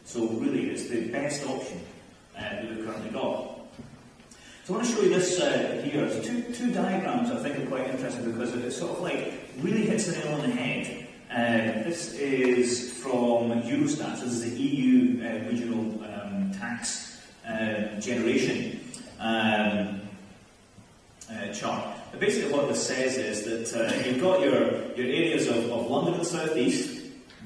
So really, it's the best option that we've currently got. So I want to show you this here. It's two diagrams I think are quite interesting because it sort of like really hits the nail on the head. This is from Eurostat. This is the EU regional tax generation chart. But basically what this says is that you've got your areas of London and the South East,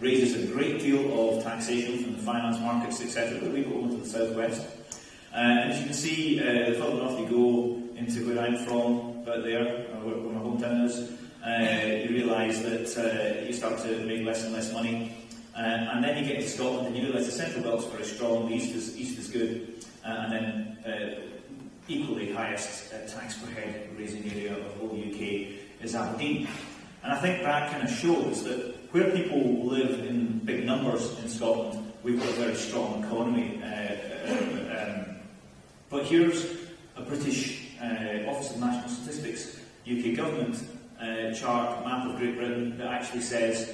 raises a great deal of taxation from the finance markets, etc. But we go over to the South West. And as you can see, the further north you go into where I'm from, about there, where my hometown is, you realise that you start to make less and less money. And then you get to Scotland and you realise the central belt's very strong, the east is good, and then equally highest tax per head raising area of the whole UK is Aberdeen. And I think that kind of shows that where people live in big numbers in Scotland, we've got a very strong economy. But here's a British Office of National Statistics UK government chart, map of Great Britain, that actually says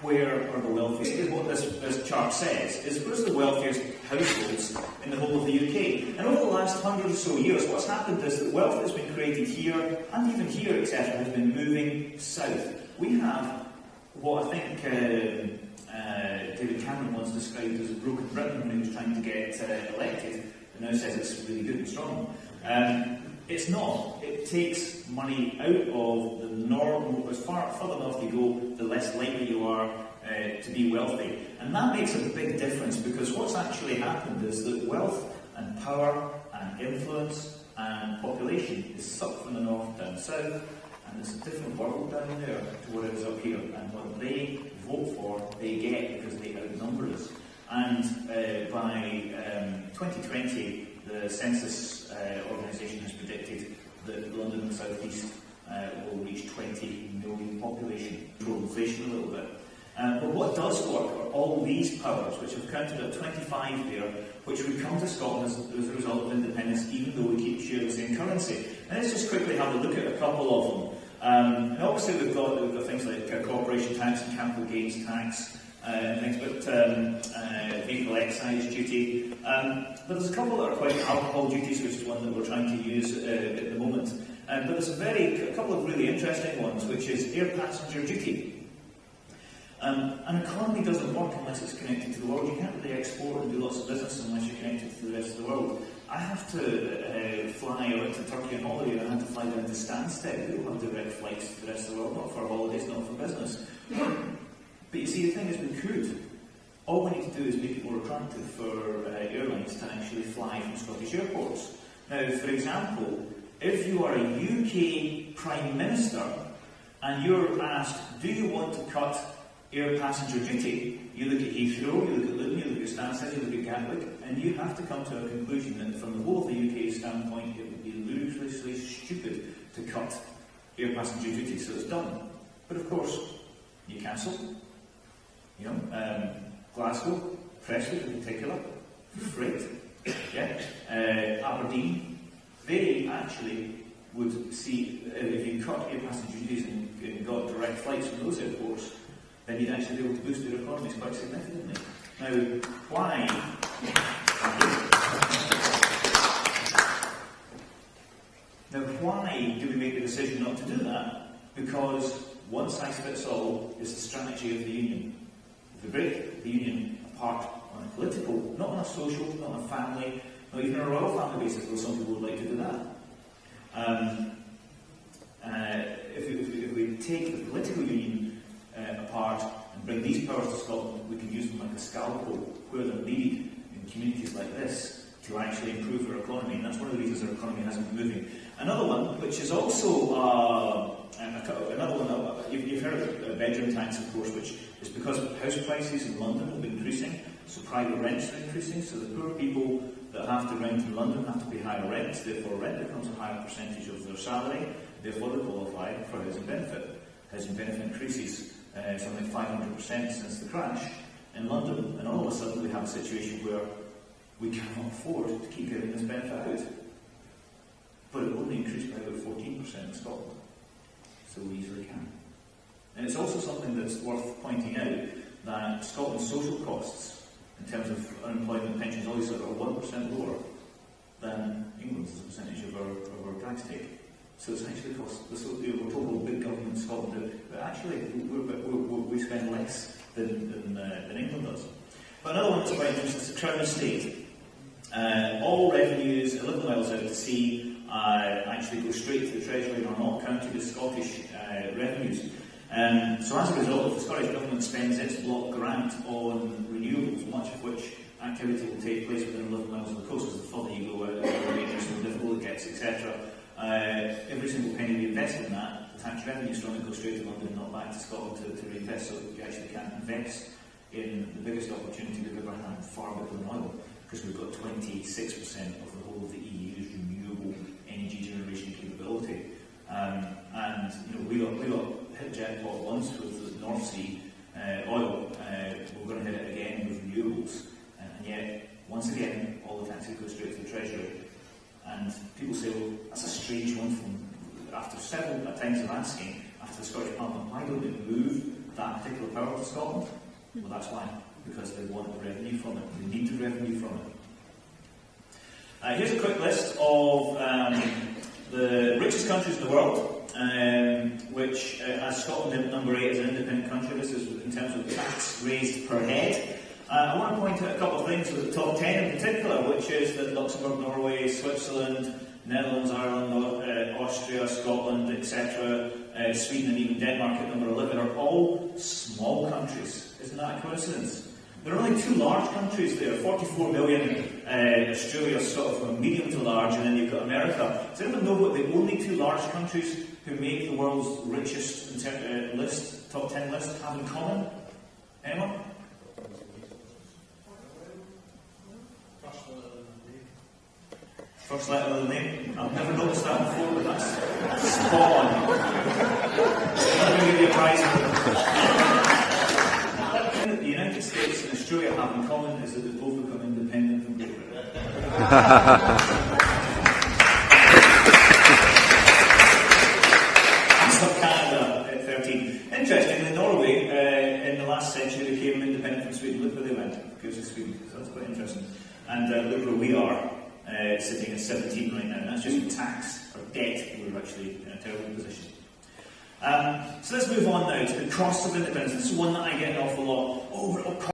where are the wealthiest. What this chart says is where's the wealthiest households in the whole of the UK. And over the last 100 or so years, what's happened is that wealth that's been created here, and even here, etc., has been moving south. We have what I think David Cameron once described as a broken Britain when he was trying to get elected, and now says it's really good and strong. It's not. It takes money out of the norm. As further north you go, the less likely you are to be wealthy. And that makes a big difference because what's actually happened is that wealth and power and influence and population is sucked from the north down south, and it's a different world down there to what it is up here. And what they vote for, they get because they outnumber us. And by 2020, the Census organisation has predicted that London and the South East will reach 20 million population, control inflation a little bit. But what does work are all these powers, which have counted at 25 there, which would come to Scotland as a result of independence, even though we keep sharing the same currency. And let's just quickly have a look at a couple of them. And obviously we've got things like corporation tax and capital gains tax, and things, but vehicle excise duty. But there's a couple that are quite alcohol duties, which is one that we're trying to use at the moment. But there's a couple of really interesting ones, which is air passenger duty. An economy doesn't work unless it's connected to the world. You can't really export and do lots of business unless you're connected to the rest of the world. I have to fly. I went to Turkey on holiday and I had to fly down to Stansted. We don't have direct flights to the rest of the world, not for holidays, not for business. But you see, the thing is, we could. All we need to do is make it more attractive for airlines to actually fly from Scottish airports. Now, for example, if you are a UK Prime Minister and you're asked, do you want to cut air passenger duty? You look at Heathrow, you look at Luton, you look at Stansted, you look at Gatwick, and you have to come to a conclusion that from the whole of the UK standpoint, it would be ludicrously stupid to cut air passenger duty, so it's done. But of course, Newcastle, Glasgow, Prestwick in particular, freight, Aberdeen, they actually would see, if you cut air passenger duties and got direct flights from those airports, then you'd actually be able to boost their economies quite significantly. Now, why? Now, why do we make the decision not to do that? Because one size fits all is the strategy of the union. If we break the union apart on a political, not on a social, not on a family, not even on a royal family basis, though some people would like to do that. If we take the political union apart and bring these powers to Scotland, we can use them like a scalpel where they're needed in communities like this to actually improve our economy, and that's one of the reasons our economy hasn't been moving. Another one, which is also you've heard of bedroom tax, of course, which is because house prices in London have been increasing, so private rents are increasing, so the poor people that have to rent in London have to pay higher rents, therefore rent becomes a higher percentage of their salary, therefore they qualify for housing benefit. Housing benefit increases something like 500% since the crash in London, and all of a sudden we have a situation where we cannot afford to keep giving this benefit out. But it only increased by about 14% in Scotland. So we easily can. And it's also something that's worth pointing out that Scotland's social costs in terms of unemployment, pensions, all these sort of 1% lower than England's as a percentage of our tax take. So it's actually cost. We're told we're big government in Scotland, but actually we spend less than England does. But another one that's quite interesting is the Crown Estate. All revenues 11 miles out to sea actually go straight to the Treasury and are not counted as Scottish revenues. So as a result, if the Scottish Government spends its block grant on renewables, much of which activity will take place within 11 miles of the coast, because the further you go out, the more difficult it gets, etc. Every single penny we invest in that, the tax revenues from it go straight to London, not back to Scotland to reinvest. So you actually can't invest in the biggest opportunity we've ever had, far better than oil, because we've got 26% of the whole of the EU's renewable energy generation capability. And we got hit jackpot once with the North Sea oil. We're going to hit it again with renewables, and yet once again all the taxes go straight to the Treasury. And people say, well, that's a strange one. After several times of asking, after the Scottish Parliament, why don't they move that particular power to Scotland? Well, that's why, because they want the revenue from it. They need the revenue from it. Here's a quick list of the richest countries in the world, which has Scotland at number 8 as an independent country. This is in terms of tax raised per head. I want to point out a couple of things with the top 10 in particular, which is that Luxembourg, Norway, Switzerland, Netherlands, Ireland, Austria, Scotland, etc., Sweden and even Denmark at number 11 are all small countries. Isn't that a coincidence? There are only 2 large countries there, 44 million. Australia is sort of a medium to large, and then you've got America. Does anyone know what the only 2 large countries who make the world's richest list, top 10 list, have in common? Anyone? First letter of the name. I've never noticed that before, but that's spot on. I'm going to give you a prize for it. The United States and Australia have in common is that they've both become independent from Great Britain. And so Canada at 13. Interestingly, Norway in the last century became independent from Sweden. Look where they went. Goes to Sweden. So that's quite interesting. And look where we are. Sitting at 17 right now. That's just tax or debt. We're actually in a terrible position. So let's move on now to the cost of independence. This is one that I get an awful lot.